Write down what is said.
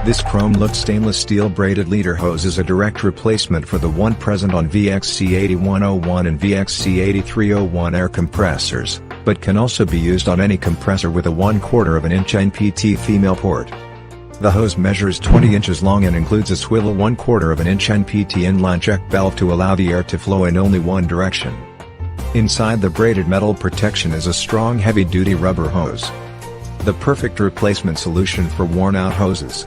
This chrome-looked stainless steel braided leader hose is a direct replacement for the one present on VXC8101 and VXC8301 air compressors, but can also be used on any compressor with a 1/4 inch NPT female port. The hose measures 20 inches long and includes a swivel 1/4 inch NPT inline check valve to allow the air to flow in only one direction. Inside the braided metal protection is a strong heavy-duty rubber hose. The perfect replacement solution for worn-out hoses.